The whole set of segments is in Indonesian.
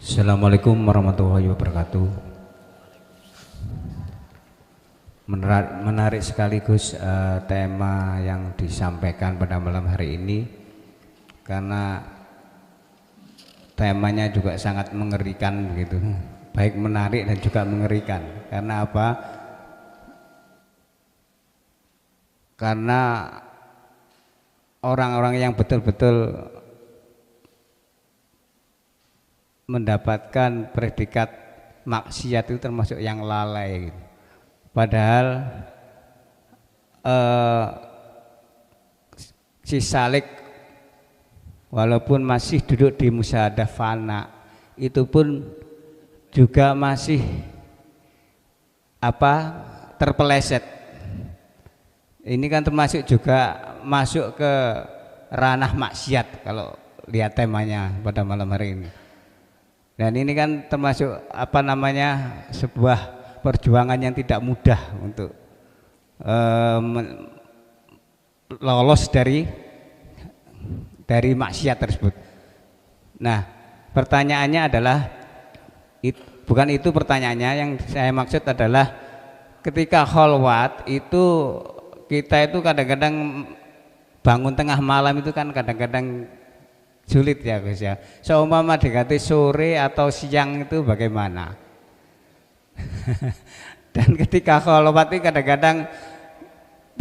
Assalamualaikum warahmatullahi wabarakatuh. Menarik sekaligus tema yang disampaikan pada malam hari ini, karena temanya juga sangat mengerikan begitu. Baik menarik dan juga mengerikan. Karena apa? Karena orang-orang yang betul-betul mendapatkan predikat maksiat itu termasuk yang lalai. Padahal si Salik walaupun masih duduk di musyahadah fana, itu pun juga masih terpeleset. Ini kan termasuk juga masuk ke ranah maksiat kalau lihat temanya pada malam hari ini. Dan ini kan termasuk sebuah perjuangan yang tidak mudah untuk lolos dari maksiat tersebut. Nah, pertanyaannya adalah bukan itu pertanyaannya. Yang saya maksud adalah ketika kholwat itu kita itu kadang-kadang bangun tengah malam itu kan kadang-kadang sulit ya Gus ya. Seumpama diganti sore atau siang itu bagaimana? Dan ketika kholwat itu kadang-kadang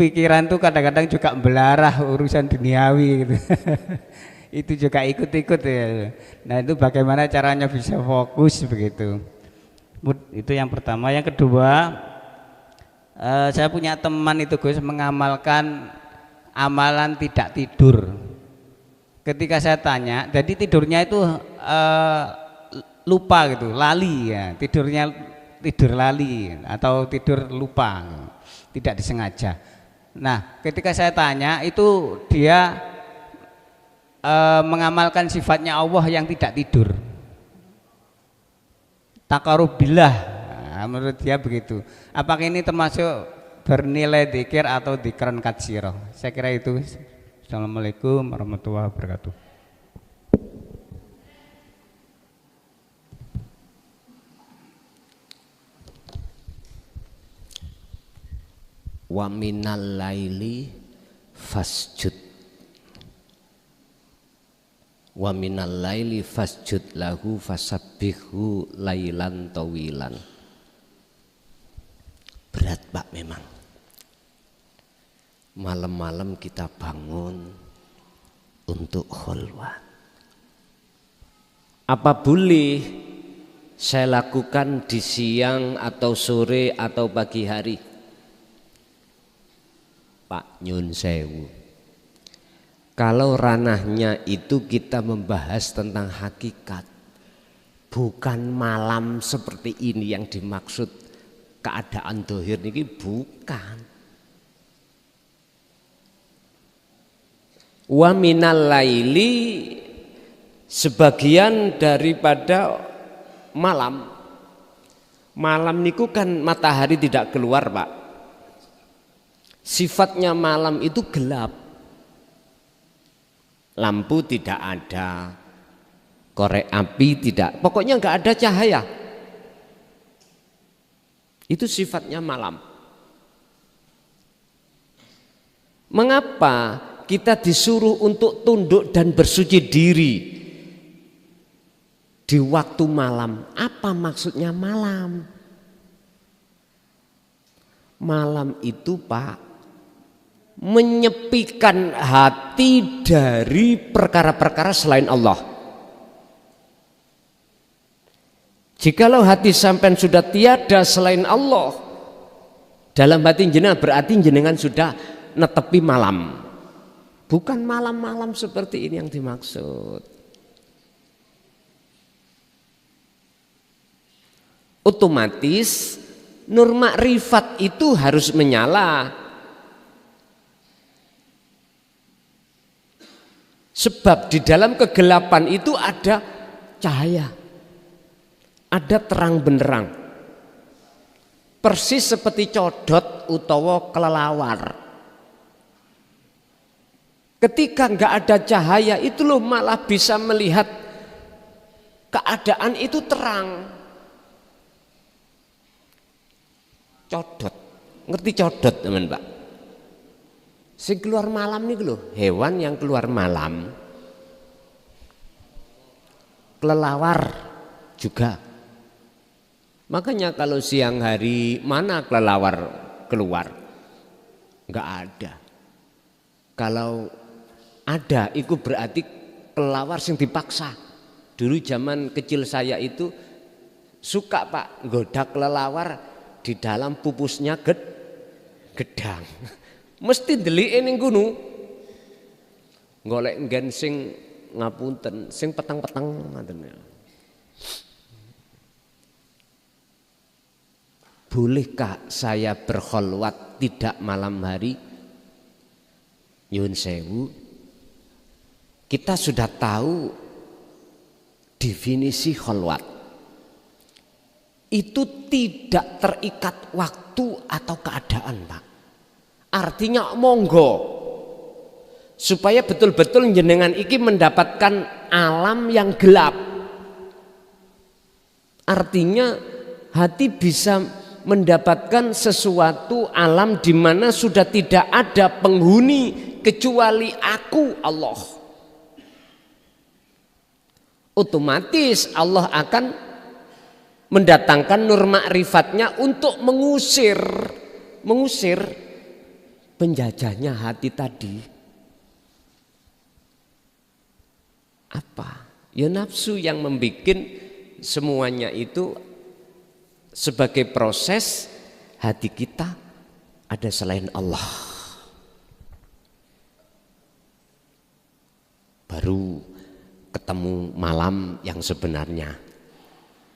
pikiran itu kadang-kadang juga belarah urusan duniawi gitu. Itu juga ikut-ikut ya. Nah, itu bagaimana caranya bisa fokus begitu. Itu yang pertama. Yang kedua, saya punya teman itu Gus mengamalkan amalan tidak tidur. Ketika saya tanya, jadi tidurnya itu lupa gitu, lali ya, tidur lali atau tidur lupa, tidak disengaja. Nah, ketika saya tanya itu dia mengamalkan sifatnya Allah yang tidak tidur, taqarrubillah. Nah, menurut dia begitu. Apakah ini termasuk bernilai dzikir atau dzikran katsiro? Saya kira itu. Assalamualaikum warahmatullahi wabarakatuh. Wa minal laili fasjud, wa minal laili fasjud lahu fasabbihu lailan tawilan. Berat Pak memang. Malam-malam kita bangun untuk kholwat. Apa boleh saya lakukan di siang atau sore atau pagi hari? Pak nyun sewu, kalau ranahnya itu kita membahas tentang hakikat, bukan malam seperti ini yang dimaksud keadaan dohir ini, bukan. Wa minal laili, sebagian daripada malam. Malam niku kan matahari tidak keluar Pak. Sifatnya malam itu gelap, lampu tidak ada, korek api tidak, pokoknya nggak ada cahaya. Itu sifatnya malam. Mengapa kita disuruh untuk tunduk dan bersuci diri di waktu malam? Apa maksudnya malam? Malam itu Pak, menyepikan hati dari perkara-perkara selain Allah. Jikalau hati sampean sudah tiada selain Allah dalam hati jenengan, berarti jenengan sudah netepi malam. Bukan malam-malam seperti ini yang dimaksud. Otomatis nur makrifat itu harus menyala. Sebab di dalam kegelapan itu ada cahaya, ada terang benderang. Persis seperti codot utawa kelelawar. Ketika enggak ada cahaya itu loh malah bisa melihat keadaan itu terang. Codot, ngerti codot teman Pak? Sing keluar malam nih loh, hewan yang keluar malam. Kelelawar juga. Makanya kalau siang hari mana kelelawar keluar? Enggak ada. Kalau ada itu berarti kelelawar sing dipaksa. Dulu zaman kecil saya itu suka Pak goda kelelawar di dalam pupusnya gedang. Mesti delike ning gunung. Golek nggen sing ngapunten, sing peteng-peteng ngoten. Bolehkah saya berkholwat tidak malam hari? Nyuwun sewu. Kita sudah tahu definisi kholwat. Itu tidak terikat waktu atau keadaan, Pak. Artinya monggo. Supaya betul-betul jenengan iki mendapatkan alam yang gelap. Artinya hati bisa mendapatkan sesuatu alam di mana sudah tidak ada penghuni kecuali aku Allah. Otomatis Allah akan mendatangkan nur ma'rifatnya untuk mengusir penjajahnya hati tadi. Apa? Ya nafsu yang membuat semuanya itu sebagai proses hati kita ada selain Allah. Baru ketemu malam yang sebenarnya.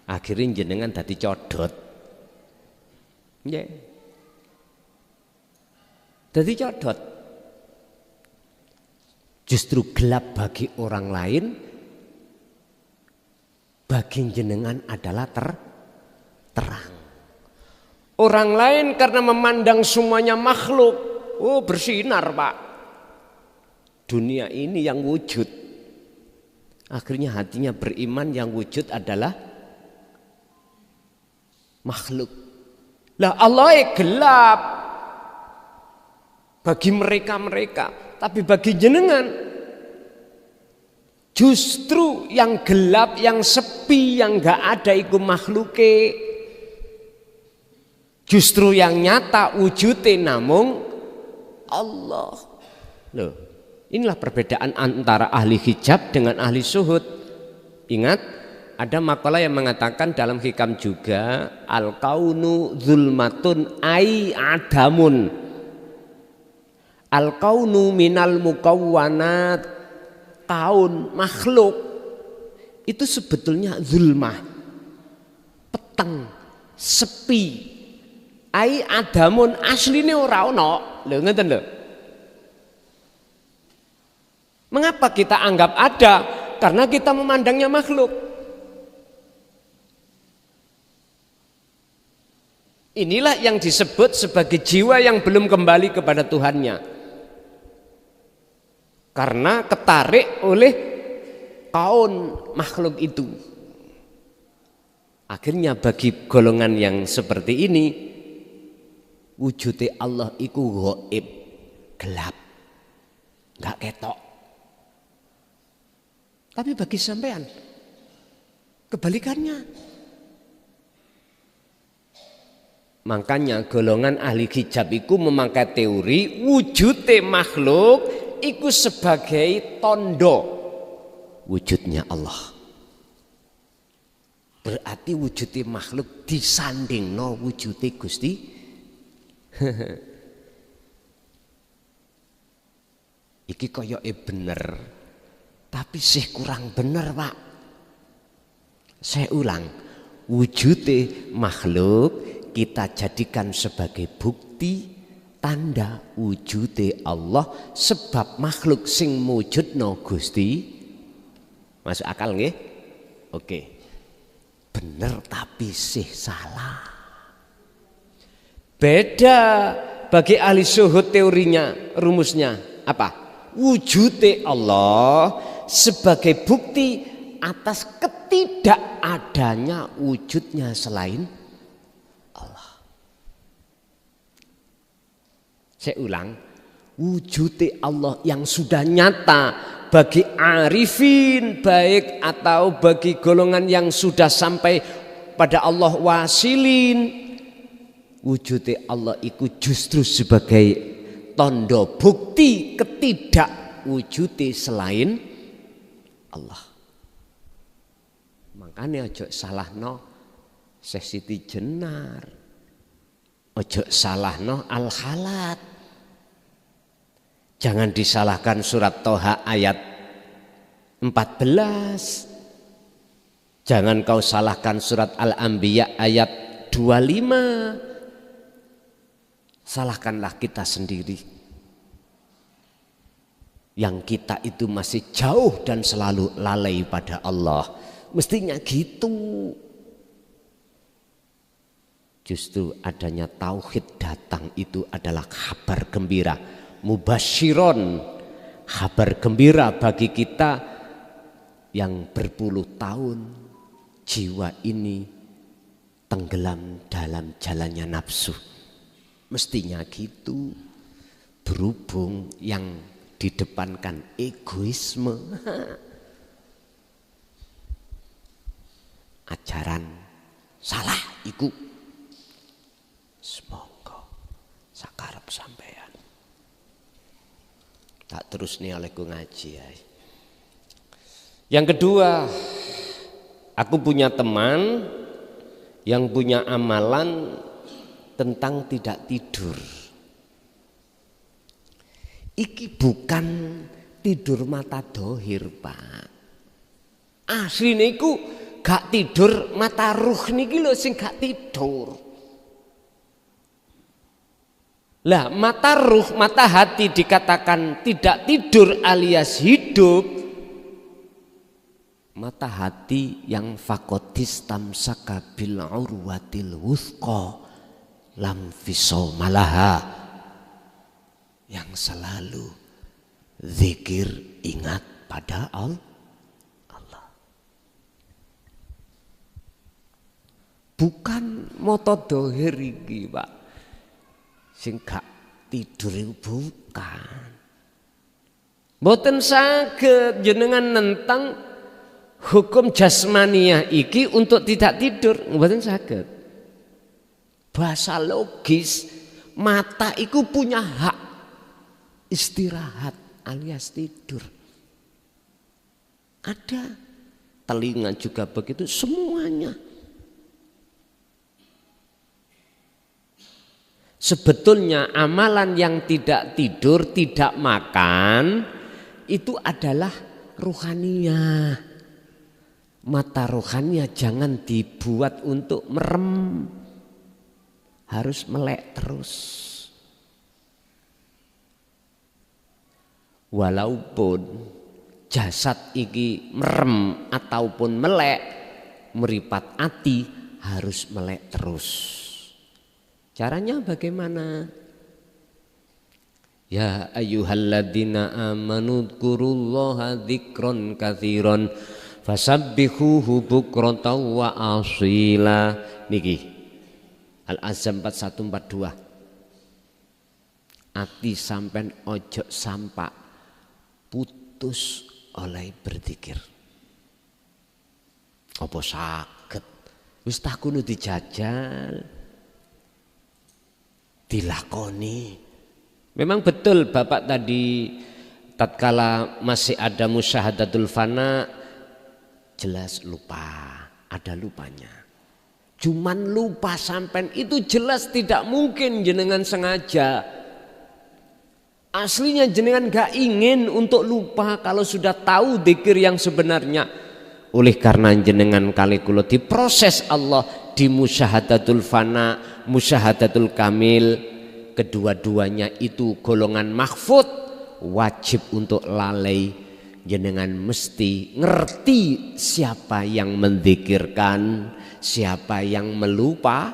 Akhirnya jenengan tadi codot. Ya. Tadi codot. Justru gelap bagi orang lain, bagi jenengan adalah terang. Orang lain karena memandang semuanya makhluk, oh bersinar Pak. Dunia ini yang wujud. Akhirnya hatinya beriman yang wujud adalah makhluk. Lah Allah gelap bagi mereka, tapi bagi jenengan justru yang gelap, yang sepi, yang gak ada itu makhluke. Justru yang nyata wujudnya namung Allah. Loh, inilah perbedaan antara ahli hijab dengan ahli syuhud. Ingat, ada makalah yang mengatakan dalam hikam juga, al-kaunu zulmatun ai adamun. Al-kaunu minal mukawwanat, kaun makhluk itu sebetulnya zulmah, peteng, sepi. Ai adamun asline ora ono. Lho ngeten lho. Mengapa kita anggap ada? Karena kita memandangnya makhluk. Inilah yang disebut sebagai jiwa yang belum kembali kepada Tuhannya. Karena ketarik oleh kaun makhluk itu. Akhirnya bagi golongan yang seperti ini, wujudnya Allah iku ghaib, gelap, gak ketok. Tapi bagi sampean kebalikannya. Makanya golongan ahli hijab iku memakai teori wujudnya makhluk iku sebagai tondo wujudnya Allah. Berarti wujudnya makhluk disandingno wujudnya Gusti. Iki koyoke bener, tapi sih kurang bener Pak. Saya ulang, wujudnya makhluk kita jadikan sebagai bukti tanda wujudnya Allah, sebab makhluk sing mujudno Gusti. Masuk akal nggih? Oke. Bener tapi sih salah. Beda bagi ahli syuhud teorinya, rumusnya apa? Wujudnya Allah sebagai bukti atas ketidakadanya wujudnya selain Allah. Saya ulang, wujud Allah yang sudah nyata bagi arifin baik atau bagi golongan yang sudah sampai pada Allah wasilin, wujud Allah itu justru sebagai tondo bukti ketidakwujud selain Allah. Makanya ojo salahno Syekh Siti Jenar, ojo salahno Al-Khalat. Jangan disalahkan surat Toha ayat 14. Jangan kau salahkan surat Al-Anbiya ayat 25. Salahkanlah kita sendiri. Yang kita itu masih jauh dan selalu lalai pada Allah. Mestinya gitu. Justru adanya tauhid datang itu adalah kabar gembira. Mubasyiron, kabar gembira bagi kita yang berpuluh tahun jiwa ini tenggelam dalam jalannya nafsu. Mestinya gitu. Berhubung yang didepankan egoisme, ajaran salah iku semoga sakarep sampean. Tak terus nih olehku ngaji ya. Yang kedua, aku punya teman yang punya amalan tentang tidak tidur. Iki bukan tidur mata dohir, Pak. Asli niku gak tidur mata ruh niki lho sing gak tidur. Lah mata ruh, mata hati dikatakan tidak tidur alias hidup. Mata hati yang fakotis tamsaka bil urwatil wuthqa lam fisomalaha, yang selalu zikir ingat pada Allah. Bukan moto dohir iki, Pak. Sing gak tidur itu bukan. Mboten saged jenengan nentang hukum jasmaniah iki untuk tidak tidur, mboten saged. Bahasa logis, mata itu punya hak istirahat alias tidur. Ada, telinga juga begitu, semuanya. Sebetulnya amalan yang tidak tidur, tidak makan itu adalah ruhaniyah. Mata ruhaniyah jangan dibuat untuk merem, harus melek terus. Walaupun jasad iki merem ataupun melek, meripat ati harus melek terus. Caranya bagaimana? Ya ayyuhalladzina amanu dzkurullaha dzikron katsiran fasabbihuhu bukratan wa asila. Niki Al-Azam 4142. Ati sampean ojo sampak putus oleh berzikir. Apa saged? Wis tak kudu dijajal. Dilakoni. Memang betul Bapak tadi tatkala masih ada musyahadatul fana jelas lupa, ada lupanya. Cuman lupa sampean itu jelas tidak mungkin jenengan sengaja. Aslinya jenengan gak ingin untuk lupa kalau sudah tahu dzikir yang sebenarnya. Oleh karena jenengan kali kula diproses Allah di musyahadatul fana, musyahadatul kamil, kedua-duanya itu golongan mahfud, wajib untuk lalai. Jenengan mesti ngerti siapa yang mendzikirkan, siapa yang melupakan.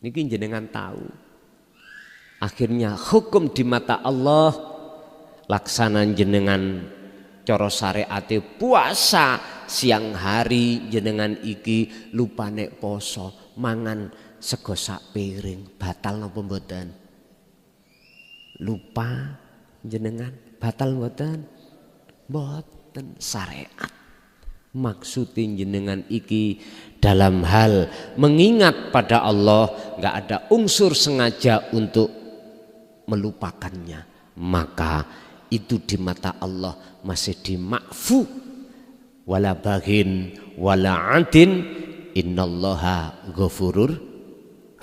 Niki jenengan tahu. Akhirnya hukum di mata Allah laksanan jenengan cara syariate puasa siang hari jenengan iki lupane poso mangan sego sak piring batal napa mboten? Lupa jenengan batal mboten? Mboten. Syariat maksudin jenengan iki dalam hal mengingat pada Allah, nggak ada unsur sengaja untuk melupakannya, maka itu di mata Allah masih dimakfu. Wala baghin wala adin innallaha ghafurur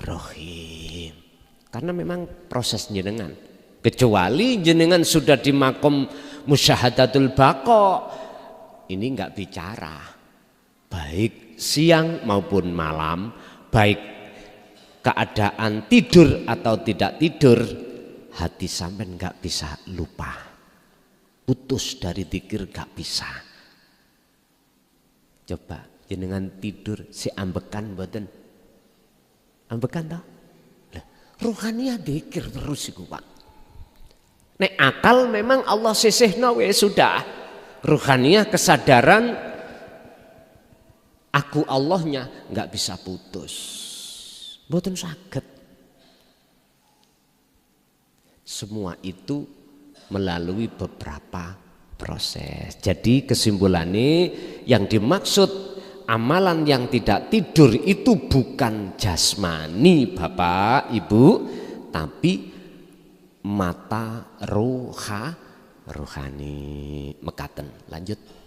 rahim. Karena memang proses jenengan, kecuali jenengan sudah di makom musyahadatul baqa, ini nggak bicara baik siang maupun malam, baik keadaan tidur atau tidak tidur, hati sampean nggak bisa lupa, putus dari zikir nggak bisa. Coba jenengan tidur si ambekan mboten? Ambekan toh? Lah, rohaniah zikir terus iku, Pak. Nek akal memang Allah sisihno wis sudah. Rohaniah kesadaran aku Allahnya nggak bisa putus. Mboten saged. Semua itu melalui beberapa proses. Jadi kesimpulannya yang dimaksud amalan yang tidak tidur itu bukan jasmani Bapak Ibu, tapi mata rohani. Mekaten. Lanjut.